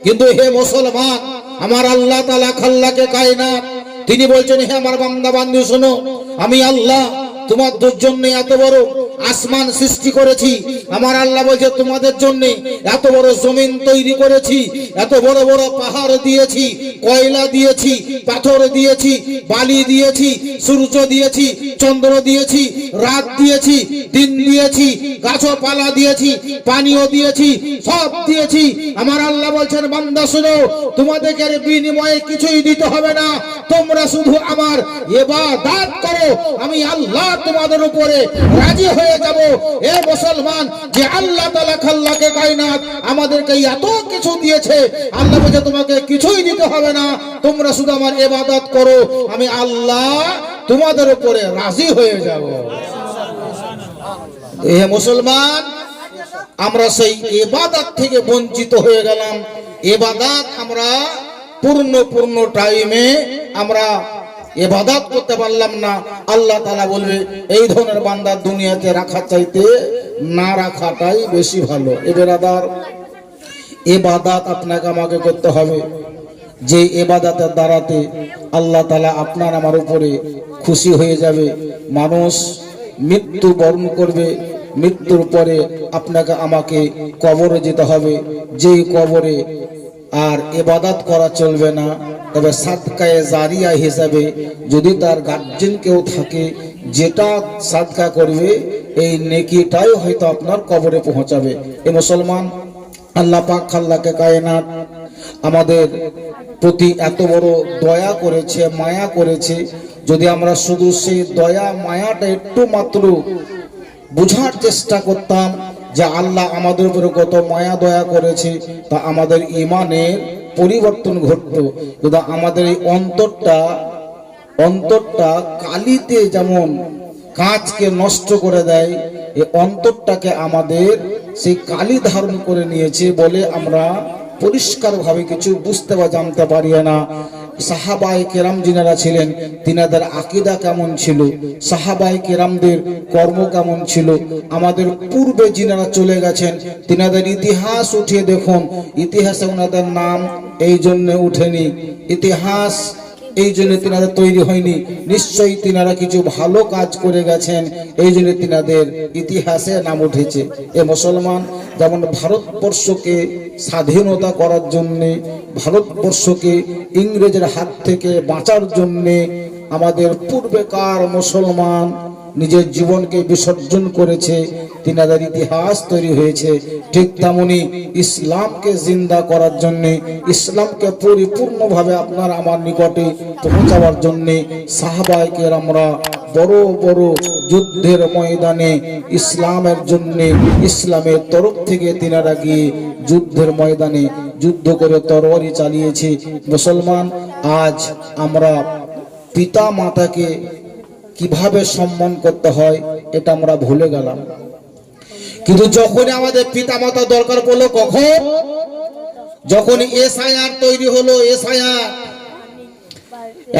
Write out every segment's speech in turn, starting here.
কিন্তু হে মুসলমান, আমার আল্লাহ তাআলা খাল্লাকে কায়নাত তিনি বলছেন, হে আমার বান্দা বান্দী শোনো, আমি আল্লাহ তোমাদের জন্য এত বড় আসমান সৃষ্টি করেছি। আমার আল্লাহ বলছে তোমাদের জন্য এত বড় জমিন তৈরি করেছি, এত বড় বড় পাহাড় দিয়েছি, কয়লা দিয়েছি, পাথর দিয়েছি, বালি দিয়েছি, সূর্য দিয়েছি, চন্দ্র দিয়েছি, রাত দিয়েছি, দিন দিয়েছি, গাছপালা দিয়েছি, পানিও দিয়েছি, সব দিয়েছি। আমার আল্লাহ বলছেন বান্দা শোনো, তোমাদেরকে বিনিময়ে কিছুই দিতে হবে না, তোমরা শুধু আমার ইবাদত করো, আমি আল্লাহ তোমাদের উপরে রাজি হয়ে যাব। এ মুসলমান, যে আল্লাহ তাআলা খাল্লাকে কায়নাত আমাদেরকে এত কিছু দিয়েছে, আল্লাহ বলে তোমাকে কিছুই দিতে হবে না, তোমরা শুধু আমার ইবাদত করো, আমি আল্লাহ তোমাদের উপরে রাজি হয়ে যাব। এ মুসলমান, আমরা সেই ইবাদত থেকে বঞ্চিত হয়ে গেলাম। ইবাদত আমরা পূর্ণ টাইমে আমরা ইবাদত করতে পারলাম না। আল্লাহ তাআলা বলবে এই ধরনের বান্দা দুনিয়াতে রাখা চাইতে না রাখাটাই বেশি ভালো। এবাদার ইবাদত আপনাকে আমাকে করতে হবে, যে ইবাদতের দ্বারাতে আল্লাহ তাআলা আপনার আমার উপরে খুশি হয়ে যাবে। মানুষ মৃত্যু বরণ করবে, মৃত্যুর পরে আপনাকে আমাকে কবরে যেতে হবে, যেই কবরে আর ইবাদত করা চলবে না, তবে সাদকায়ে জারিয়া হিসাবে যদি তার গার্জিয়ান কেউ থাকে, যেটা সাদকা করবে এই নেকিটাই হয়তো আপনার কবরে পৌঁছাবে। এই মুসলমান, আল্লাহ পাক খাল্লাকে কায়নাত আমাদের প্রতি এত বড় দয়া করেছে, মায়া করেছে। যদি আমরা শুধু সেই দয়া মায়াটা একটু মাত্র বুঝার চেষ্টা করতাম যে আল্লাহ আমাদের উপরে কত মায়া দয়া করেছে, তা আমাদের ঈমানের পরিবর্তন ঘটতো। যদি আমাদের এই অন্তরটা কালিতে যেমন কাঁচকে নষ্ট করে দেয়, এই অন্তরটাকে আমাদের সেই কালি ধারণ করে নিয়েছে বলে আমরা পরিষ্কারভাবে কিছু বুঝতে বা জানতে পারি না। সাহাবায়ে কেরাম যিনারা ছিলেন, তিনাদের আকীদা কেমন ছিল, সাহাবায়ে কেরামদের কর্ম কেমন ছিল, আমাদের পূর্বে যিনারা চলে গেছেন তিনাদের ইতিহাস উঠিয়ে দেখুন। ইতিহাসে ওনাদের নাম এই জন্য উঠেনি, ইতিহাস এই জন্য তিনাদের তৈরি হয়নি, নিশ্চয়ই তিনারা কিছু ভালো কাজ করে গেছেন, এই জন্য তিনাদের ইতিহাসে নাম উঠেছে। এ মুসলমান, যেমন ভারতবর্ষকে স্বাধীনতা করার জন্য, ভারতবর্ষকে ইংরেজের হাত থেকে বাঁচার জন্য আমাদের পূর্বেকার মুসলমান নিজের জীবনকে বিসর্জন করেছে, তিনাদের ইতিহাস তৈরি হয়েছে। ঠিক তেমনি ইসলামকে জিন্দা করার জন্য, ইসলামকে পরিপূর্ণভাবে আপনার আমার নিকটে পৌঁছাবার জন্য সাহাবায়ে কেরামরা বড় বড় যুদ্ধের ময়দানে ইসলামের জন্য, ইসলামের তরফ থেকে তিনারা গিয়ে যুদ্ধের ময়দানে যুদ্ধ করে তরবারি চালিয়েছে। মুসলমান, আজ আমরা পিতা মাতাকে কিভাবে সম্মান করতে হয় এটা আমরা ভুলে গেলাম। কিন্তু যখন আমাদের পিতা মাতা দরকার পড়লো, কখন? যখন এসআইআর তৈরি হলো। এসআইআর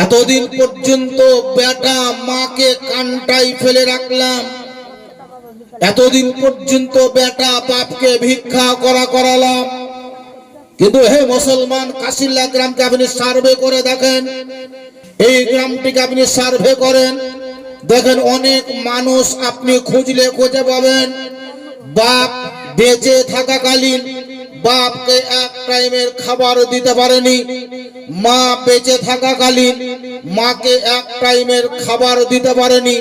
এতদিন পর্যন্ত বেটা মাকে কানটাই ফেলে রাখলাম, এতদিন পর্যন্ত বেটা বাপকে ভিক্ষা করালাম। কিন্তু হে মুসলমান, কাশিল্লা গ্রামকে আপনি সার্ভে করে দেখেন, এই গ্রামটিকে আপনি সার্ভে করেন, দেখেন অনেক মানুষ আপনি খুঁজলে খুঁজে পাবেন বাপ বেঁচে থাকাকালীন বাপকে এক টাইমের খাবার দিতে পারেনি, মা বেঁচে থাকাকালীন মাকে এক টাইমের খাবার দিতে পারেনি।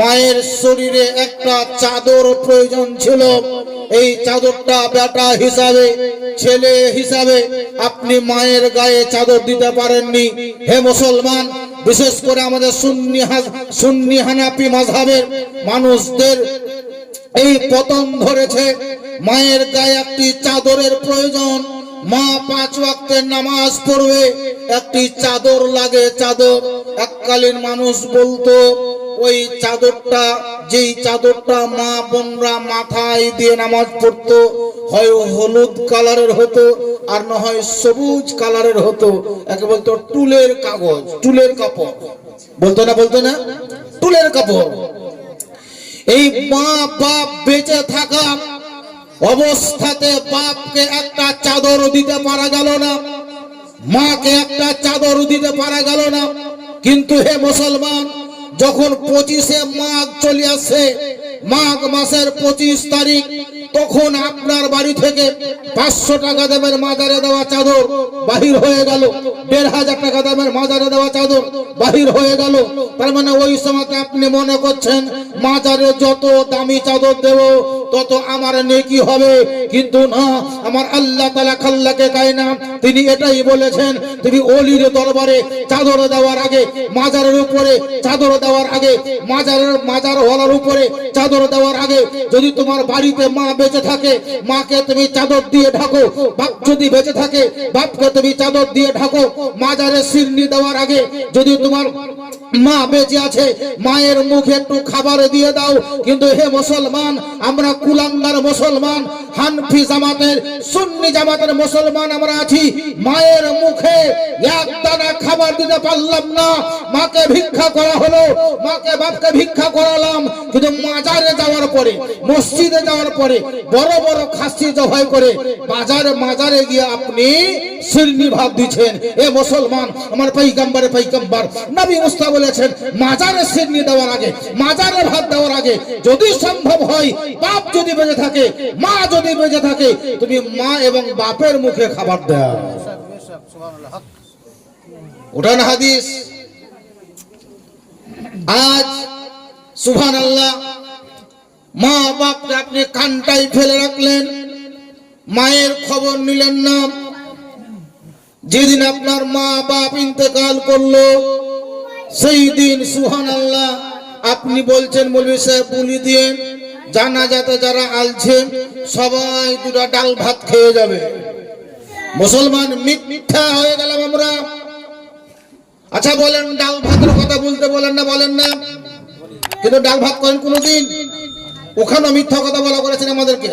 মায়ের শরীরে একটা চাদর প্রয়োজন ছিল, এই চাদরটা বেটা হিসাবে, ছেলে হিসাবে আপনি মায়ের গায়ে চাদর দিতে পারেননি। হে মুসলমান, বিশেষ করে আমাদের সুন্নি হানাফি মাযহাবের মানুষদের এই পতন ধরেছে। মায়ের গায়ে একটি চাদরের প্রয়োজন, মা 5 ওয়াক্তের নামাজ পড়বে, একটি চাদর লাগে। চাদর এককালীন মানুষ বলতো ওই চাদরটা, যেই চাদরটা মা বোনরা মাথায় দিয়ে নামাজ পড়তো, হয় হলুদ কালারের হতো আর না হয় সবুজ কালারের হতো। একে বলতো টুলের কাগজ, টুলের কাপড় বলতো না টুলের কাপড়। এই মা বাপ বেঁচে থাকা অবস্থাতে বাপকে একটা চাদর দিতে পারা গেল না, মাকে একটা চাদর দিতে পারা গেল না। কিন্তু হে মুসলমান, যখন 25শে মাঘ চলে আসে, মাঘ মাসের 25 তারিখ, তখন আপনার বাড়ি থেকে 500 টাকা দামের মাজারে দেওয়া চাদর বাহির হয়ে গেল, 1500 টাকা দামের মাজারে দেওয়া চাদর বাহির হয়ে গেল। তার মানে ওই সময়তে আপনি মনে করছেন মাজারে যত দামি চাদর দেব তত আমার নেকি হবে। কিন্তু না, আমার আল্লাহ তাআলা খাল্লাকে কায়না তিনি এটাই বলেছেন, তুমি ওলির দরবারে চাদর দেওয়ার আগে, মাজারের উপরে চাদর দেওয়ার আগে, মাজার ওয়ালার উপরে চাদর দেওয়ার আগে, যদি তোমার বাড়িতে মা বেঁচে থাকে, মাকে তুমি চাদর দিয়ে ঢাকো। বাপ যদি বেঁচে থাকে, বাপকে তুমি চাদর দিয়ে ঢাকো। মাজারে সিরনি দেওয়ার আগে, যদি তোমার মা বেঁচে আছে, মায়ের মুখে একটু খাবার দিয়ে দাও। কিন্তু হে মুসলমান, আমরা কুলাঙ্গার মুসলমান, হানফি জামাতের, সুন্নি জামাতের মুসলমান আমরা আছি, মায়ের মুখে এক দানা খাবার দিতে পারলাম না। মাকে ভিক্ষা করা হলো, মাকে বাপকে ভিক্ষা করালাম, কিন্তু মাজারে যাওয়ার পরে, মসজিদে যাওয়ার পরে বড় বড় খাসি জবাই করে মাজারে গিয়ে আপনি সিরনি ভাত দিচ্ছেন। এ মুসলমান, আমার পয়গম্বর নবী মুস্তাফা বলেছেন, মাজারে সিরনি দেওয়ার আগে, মাজারে ভাত দেওয়ার আগে যদি সম্ভব হয়, বাপ যদি বেঁচে থাকে, মা যদি বেঁচে থাকে, তুমি মা এবং বাপের মুখে খাবার দাও। উঠান হাদিস। আজ সুবহানাল্লাহ, মা বাপকে আপনি কানটাই ফেলে রাখলেন, মায়ের খবর নিলেন না। যেদিন আপনার মা বাপ ইন্তেকাল করলো, সেই দিন সুবহানাল্লাহ আপনি বলছেন মৌলভী সাহেব বলি দিয়ে জানাজাতে যারা আলছেন সবাই দুটো ডাল ভাত খেয়ে যাবে। মুসলমান মিথ্যা হয়ে গেলাম আমরা। আচ্ছা বলেন, ডাল ভাতের কথা বলতে বলেন না? বলেন না? কিন্তু ডাল ভাত করেন কোনদিন? ওখানে মিথ্যা কথা বলা করেছেন আমাদেরকে।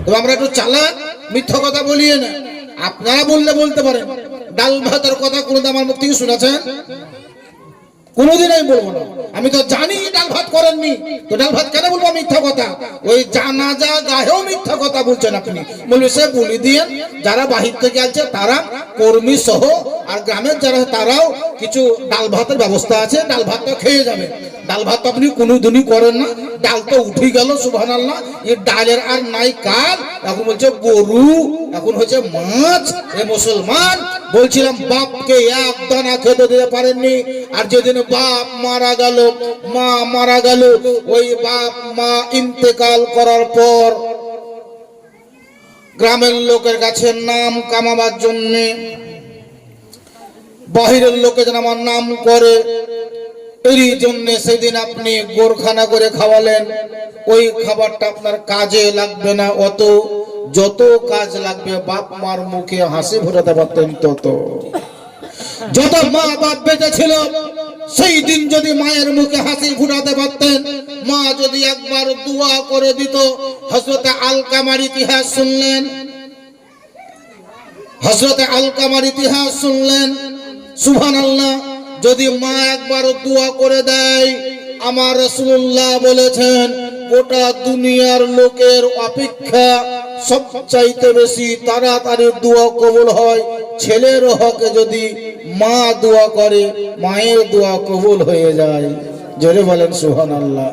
তো আমরা একটু চালাক, মিথ্যা কথা বলিয়ে না। আপনারা বললে বলতে পারেন, ডাল ভাতের কথা কোনদিন আমার মুখ থেকে শুনেছেন? কোনদিন আমি বলবো না। আমি তো জানি ডাল ভাত করেননি, তো ডাল ভাত কেন বলবো মিথ্যা কথা? ওই জানাজা গায়েও মিথ্যা কথা বলছেন আপনি। মৌলভী সাহেব বলি দিয়ে যারা বাহির থেকে আছে তারা কর্মী সহ আর গ্রামের যারা, তারাও কিছু ডাল ভাতের ব্যবস্থা আছে, ডাল ভাতটা খেয়ে যাবে। ডাল ভাত আপনি কোনোদিনই করেন না। ডাল তো উঠে গেল সুবহানাল্লাহ, এই ডালের আর নাই কাল। এখন বলছে গরু, এখন হচ্ছে মাছ। এ মুসলমান, বলছিলাম বাপকে এক দানা খেতে দিতে পারেননি। আর যেদিন বাপ মারা গেল, মা মারা গেল, ওই বাপ মা ইন্তেকাল করার পর গ্রামের লোকের কাছে নাম কামাবার জন্য, বাহিরের লোকে যেন আমার নাম করে, এরই জন্য সেদিন আপনি গোরখানা করে খাওয়ালেন। ওই খাবারটা আপনার কাজে লাগবে না অত, যত কাজ লাগবে বাপ মার মুখে হাসি ফোটাতে পারতেন তত। যত মা বাপ বেঁচে ছিল সেই দিন যদি মায়ের মুখে হাসি ফুটাতে পারতেন, মা যদি একবার দোয়া করে দিত। হযরতে আলকামার ইতিহাস শুনলেন, হযরতে আলকামার ইতিহাস শুনলেন। সুবহানাল্লাহ, যদি মা একবার দোয়া করে দেয়, আমার রাসূলুল্লাহ বলেছেন গোটা দুনিয়ার লোকের অপেক্ষা সবচাইতে বেশি তাড়াতাড়ি দোয়া কবুল হয় ছেলের হকে। যদি মা দোয়া করে, মায়ের দোয়া কবুল হয়ে যায়। জোরে বলেন সুবহানাল্লাহ।